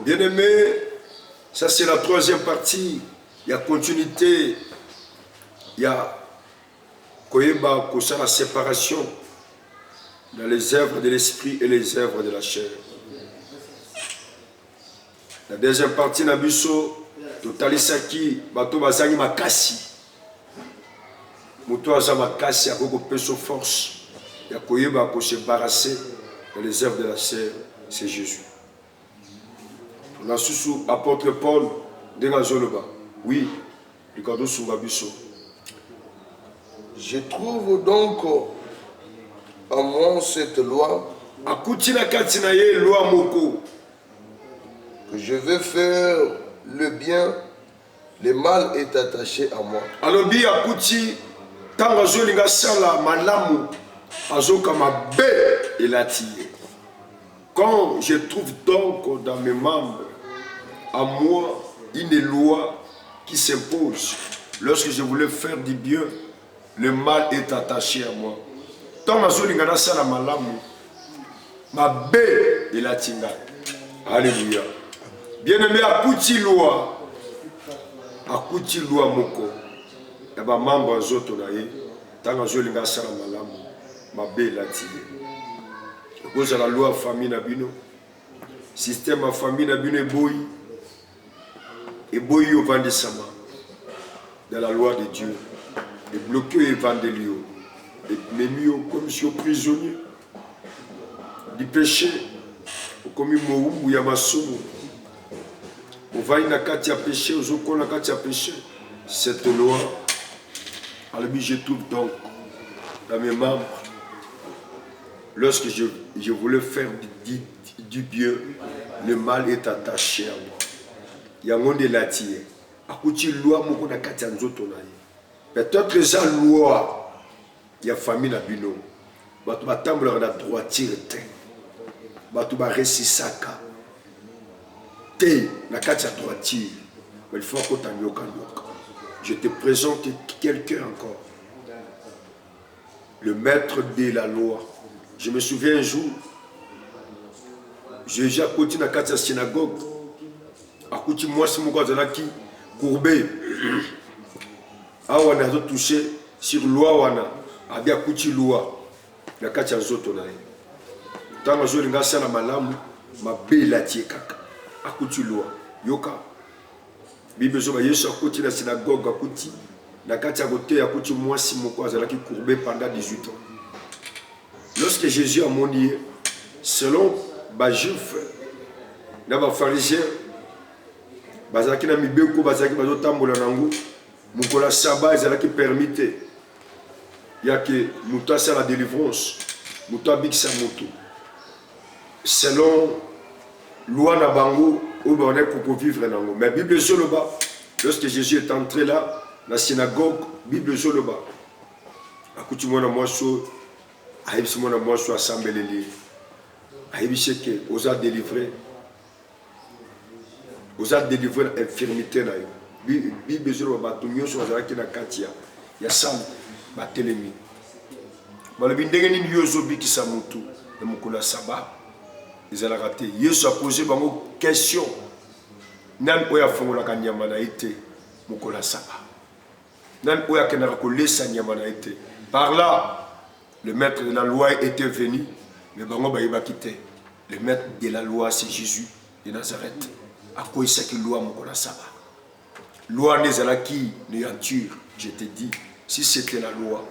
Bien-aimé, ça c'est la troisième partie. Il y a continuité. Il y a Koyeba, Kosa, la séparation dans les œuvres de l'esprit et les œuvres de la chair. La deuxième partie, Nabiso, Totalisaki, Bato Bazani Makasi. Mouto Aza Makasi, Akoko Peso Force. Il y a Koyeba, pour se barrasser dans les œuvres de la chair, c'est Jésus. On a sous apôtre Paul, Dengazoloba. Oui, Ricardo Soubabiso. Je trouve donc en moi cette loi que je veux faire le bien, le mal est attaché à moi. Quand je trouve donc dans mes membres à moi une loi qui s'impose, lorsque je voulais faire du bien, le mal est attaché à moi. Tant que je suis sala malamu, ma bé et la tinga. Alléluia. Bien-aimé, akuti loi moko. Et ba membre zoto na ye. Tant que je suis sala malamu, ma bé et la tinga. Cause la loi famille na bino. Système à famille na bino et boy au vent de sama. Dans la loi de Dieu. Et bloqué et vendélieux. Et mémio comme si au prisonnier. Du péché. Comme il m'a yamasomo. On va y na katia péché. Aux autres na katia péché. Cette loi. Alors je trouve donc dans mes membres. Lorsque je voulais faire du bien, le mal est attaché à moi. Il y a un monde de l'attier. Akuti loi moko na katia nzoto na ye. Peut-être que ça loi, il y a famille na bino. Batu batambola na droiture te. Batu ba resisaka. Te na katia droiture. Mais il faut que tu nyoka. Je te présente quelqu'un encore. Le maître de la loi. Je me souviens un jour, j'ai côté na katia synagogue. Akuti moi c'est mon qui courbé. Awa na touché sur loi wana abia kuti loi na kati ya nzoto na ye tanga zo linga sala malamu mabela tie kaka akuti loi yoka bible zo ba yesu akuti na synagogue akuti na kati ya côté akuti mwasi moko azalaki courbé pendant 18 ans. Lorsque Jésus a moni selon ba juif na ba pharisien bazaki na mibeko bazaki bazo tambola nango. Mukola Saba ezalaki permité. Il y a que Mouta c'est la délivrance. Mouta biksa moto. Selon loi na bango, où on est pour vivre nango. Mais Bible sur le bas, lorsque Jésus est entré là, la synagogue, Bible sur le bas. Akuti mona moso, aïbisi mona moso assemblée. Aïbisi que osa délivrer l'infirmité na yo. Bible sur le bateau, nous sommes à la Katia. Il y a ça, Batelemi. Malabi ndengeni yozo biki samutu, de Mukula Saba. Ils ont raté. Yesu a posé une question. Nan oya fongola kanyama na ite, Mukula Saba. Nan oya kenara kolesa nyama na ite. Par là, le maître de la loi était venu, mais bango ba iba quitté. Le maître de la loi c'est Jésus de Nazareth. A quoi il sait que loi Mukula Saba? Loi Nezalaki, néanture, je te dis, si c'était la loi,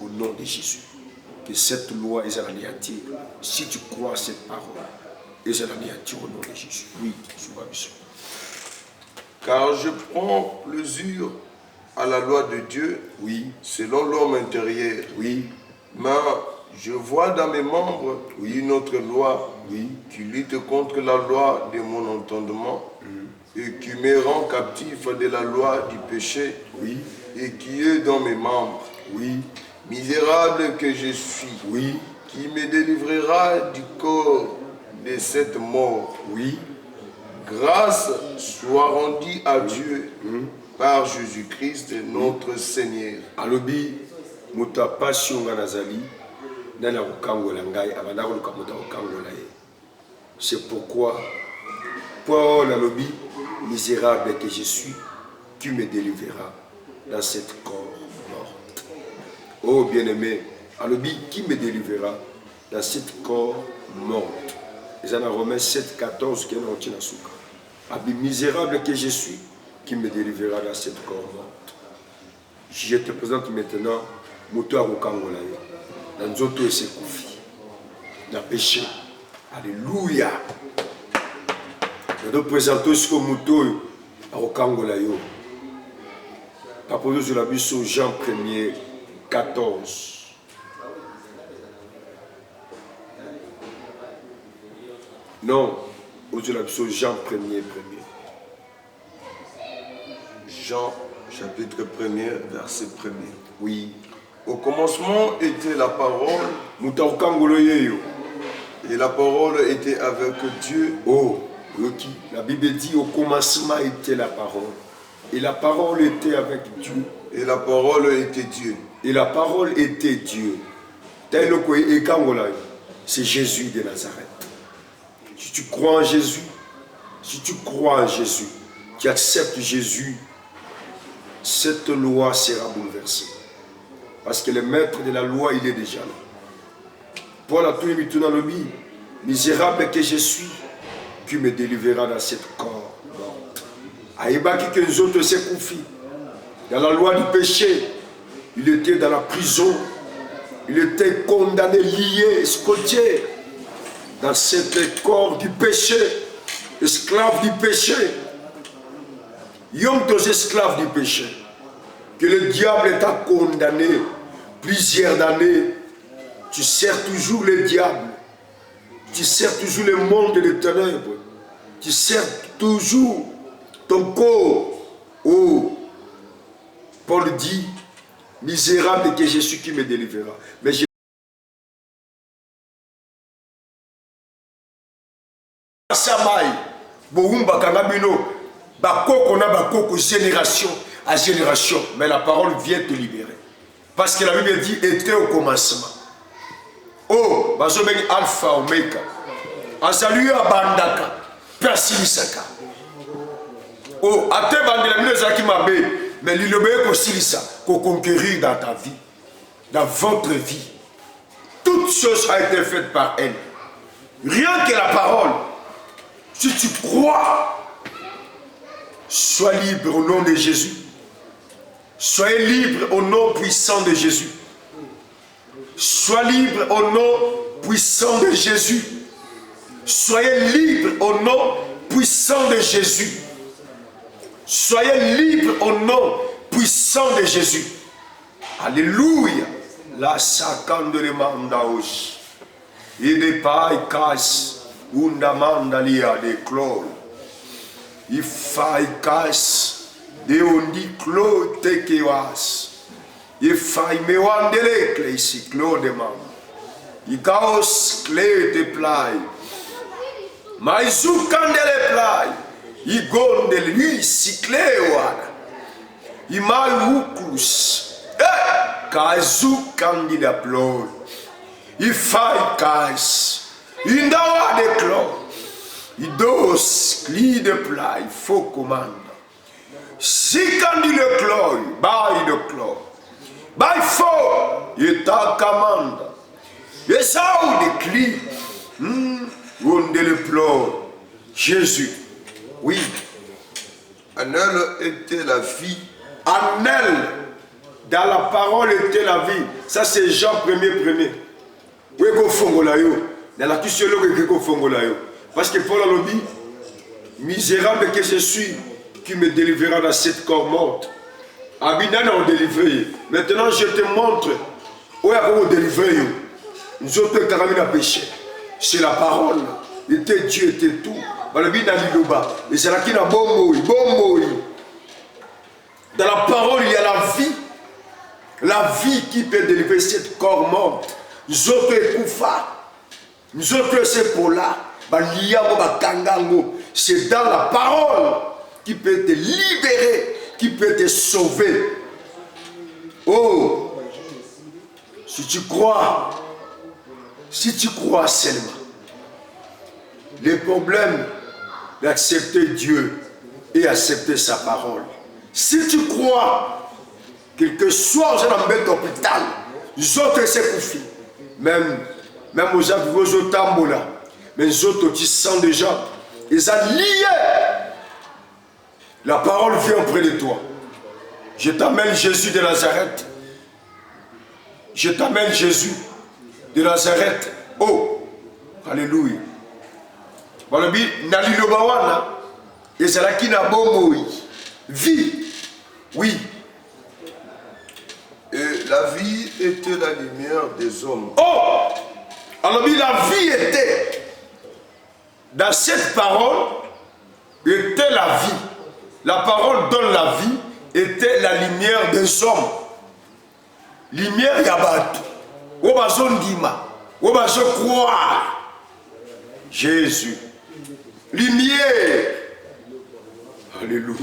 au nom de Jésus, que cette loi est à l'anéantir. Si tu crois à cette parole, est à l'anéantir au nom de Jésus. Oui, je. Car je prends plaisir à la loi de Dieu, oui, selon l'homme intérieur. Oui. Mais je vois dans mes membres une autre loi, oui, qui lutte contre la loi de mon entendement. Et qui me rend captif de la loi du péché, oui, et qui est dans mes membres. Oui. Misérable que je suis, oui, qui me délivrera du corps de cette mort. Oui. Grâce soit rendue à Dieu par Jésus-Christ notre Seigneur. Alobi muta passion nazali nana kokangola ngai abanda koluka muta kokangola ye. C'est pourquoi Paul a lobby, misérable que je suis, tu me délivreras dans cette corps morte. Oh bien-aimé, a lobby, qui me délivrera dans cette corps morte. Et ça dans Romains 7, 14, qui est dans le souka. Abi misérable que je suis, qui me délivrera dans cette corps morte. Je te présente maintenant Moto Arokangola. Dans Nzoto et Sekoufi. Dans le péché. Alléluia. Nous présentons ce que Moto Arokangola. Papozo sur la bus au Jean 1er 14. Non, au-dessus de la bus Jean 1er. Jean chapitre 1er, verset 1er. Oui. Au commencement était la parole. Et la parole était avec Dieu. Oh, la Bible dit au commencement était la parole. Et la parole était avec Dieu. Et la parole était Dieu. Et la parole était Dieu. C'est Jésus de Nazareth. Si tu crois en Jésus, tu acceptes Jésus, cette loi sera bouleversée. Parce que le maître de la loi, il est déjà là. Paul a tout mis dans le lit. Misérable que je suis, tu me délivreras dans cette corps morte. Aïbaki que nous autres s'est confié. Dans la loi du péché, il était dans la prison. Il était condamné, lié, scotché. Dans cet corps du péché, esclave du péché. Yom aux esclaves du péché. Que le diable t'a condamné plusieurs années. Tu sers toujours le diable. Tu sers toujours le monde des ténèbres. Tu sers toujours ton corps. Oh, Paul dit, misérable que je suis qui me délivrera. Mais je génération à génération, mais la parole vient te libérer. Parce que la Bible dit, était au commencement. Oh, bazomeni alpha omega. Azali abandaka, persilisaka. Oh, ate bandela mine zaki mabe, mais l'ilobeye kosilisa, ko conquérir dans ta vie, dans votre vie. Toute chose a été faite par elle. Rien que la parole. Si tu crois, sois libre au nom de Jésus. Soyez libre au nom puissant de Jésus. Sois libre au nom puissant de Jésus. Soyez libre au nom puissant de Jésus. Soyez libre au nom puissant de Jésus. Alléluia. La sakande le mandaos. Il n'est pas casse. Undamandalia de clore. Il faille casse. De ondi clo tekewas. Il faille me wandele clé si clo de mam. Il chaos clé de play. Maïzou candele play. Il gonde lui si clé wana. Il maïouklus. Kazou candida plore. Il faille casse. Indawa de clore. Il dos cli de play. Il faut commande. Si quand il le clore, bail de clore. Bail fort, il t'a commande. Et ça ou des clis. On le plore. Jésus. Oui. En elle était la vie. En elle, dans la parole était la vie. Ça c'est Jean 1er. Oui, go fongola yo. Dans la tusiologue que go fongola yo. Parce que Paul a dit, misérable que je suis, qui me délivrera dans cette corps morte. Abinan a délivré. Maintenant je te montre où est-ce qu'on délivrer. Nous autres carrément à péché. C'est la parole. Était Dieu, était tout. Dans la parole, il y a la vie. La vie qui peut délivrer cette corps morte. Nous autres koufa. Nous autres c'est pour là. C'est dans la parole qui peut te libérer, qui peut te sauver. Oh, si tu crois seulement, les problèmes d'accepter Dieu et accepter sa parole. Si tu crois, quel que soit dans un hôpital, les autres se confient. Même aux gens qui tambola, mais les autres qui sentent déjà, ils sont liés. La parole vient auprès de toi. Je t'amène Jésus de Nazareth. Je t'amène Jésus de Nazareth. Oh, alléluia. Balobi naliloba wana ezalaki na bomoi vie. Oui. Et la vie était la lumière des hommes. Oh, alors la vie était dans cette parole était la vie. La parole donne la vie était la lumière des hommes. Lumière yabatu. Obazo ndima. Obazo croire. Jésus. Lumière. Alléluia.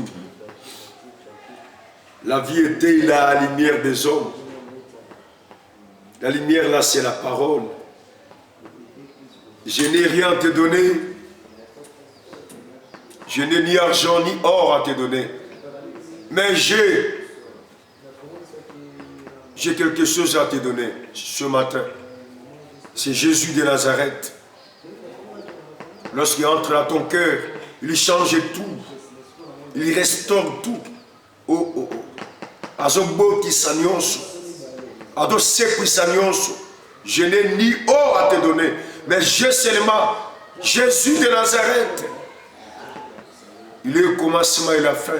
La vie était la lumière des hommes. La lumière là, c'est la parole. Je n'ai rien à te donner. Je n'ai ni argent ni or à te donner. Mais j'ai quelque chose à te donner ce matin. C'est Jésus de Nazareth. Lorsqu'il entre dans ton cœur, il change tout. Il restaure tout. Oh, oh, oh. Azombo qui s'annonce. Ado seku s'annonce. Je n'ai ni or à te donner, mais j'ai seulement Jésus de Nazareth. Il est le commencement et la fin.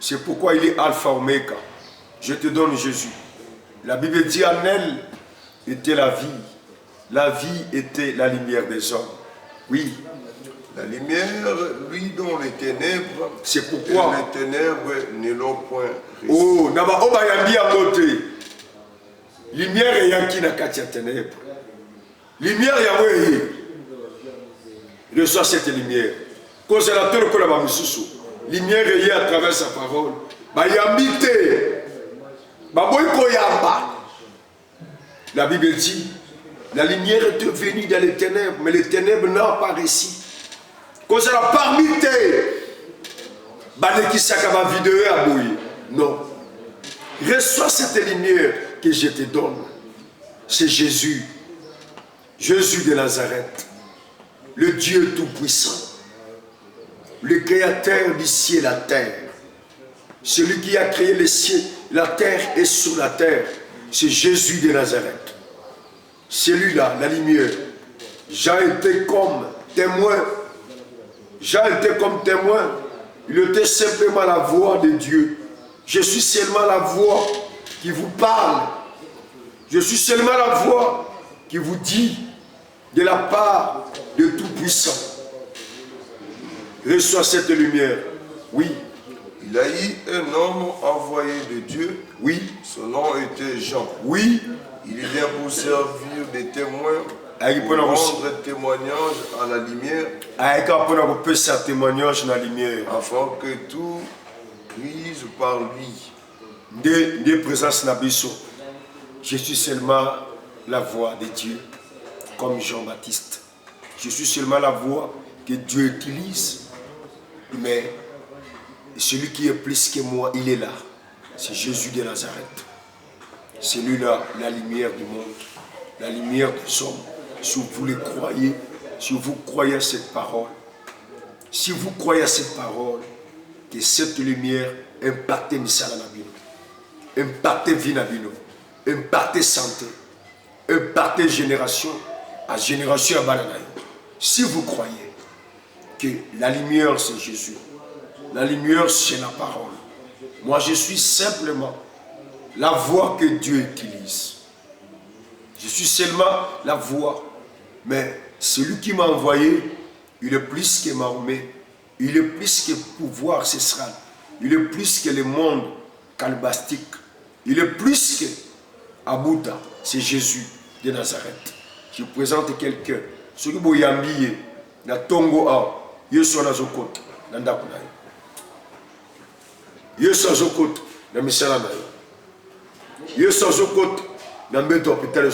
C'est pourquoi il est Alpha Omega. Je te donne Jésus. La Bible dit en elle était la vie. La vie était la lumière des hommes. Oui. La lumière, lui, dans les ténèbres. C'est pourquoi. Les ténèbres ne l'ont point reçu. Oh, naba oba yambi à côté. Lumière et yanki na katia ténèbres. Lumière yahweh. Reçois cette lumière. Consolateur que la bamisusu. Lumière est à travers sa parole. Ba yambite. Ba boyko yamba. La Bible dit, la lumière est venue dans les ténèbres, mais les ténèbres n'ont pas réussi. Quand ça va parmi tes non. Reçois cette lumière que je te donne. C'est Jésus. Jésus de Nazareth. Le Dieu Tout-Puissant. Le Créateur du ciel et la terre. Celui qui a créé les cieux, la terre et sous la terre. C'est Jésus de Nazareth. Celui-là, la lumière. Jean était comme témoin. Jean était comme témoin. Il était simplement la voix de Dieu. Je suis seulement la voix qui vous parle. Je suis seulement la voix qui vous dit de la part de Tout-Puissant. Reçois cette lumière. Oui. Il a eu un homme envoyé de Dieu. Oui. Son nom était Jean. Oui. Il vient pour servir des témoins, pour rendre témoignage à la lumière, afin que tout puisse par lui. De présence Nabiso. Je suis seulement la voix de Dieu, comme Jean-Baptiste. Je suis seulement la voix que Dieu utilise. Mais celui qui est plus que moi, il est là. C'est Jésus de Nazareth. C'est lui-là, la lumière du monde, la lumière des hommes. Si vous le croyez, si vous croyez à cette parole, si vous croyez à cette parole, que cette lumière impacte Misala Nabino, impacte vie Nabino, impacte santé, impacte génération à génération à Bananaï. Si vous croyez que la lumière c'est Jésus, la lumière c'est la parole, moi je suis simplement la voix que Dieu utilise. Je suis seulement la voix. Mais celui qui m'a envoyé, il est plus que Mahomet. Il est plus que pouvoir césaral. Il est plus que le monde calbastique. Il est plus que Abouda. C'est Jésus de Nazareth. Je présente quelqu'un. Ce qui est yambiye, na tongo a, yeso na zokota, na ndakunayo. Yeso zokota, na misala nayo. Yesu azokota na mbeto hôpital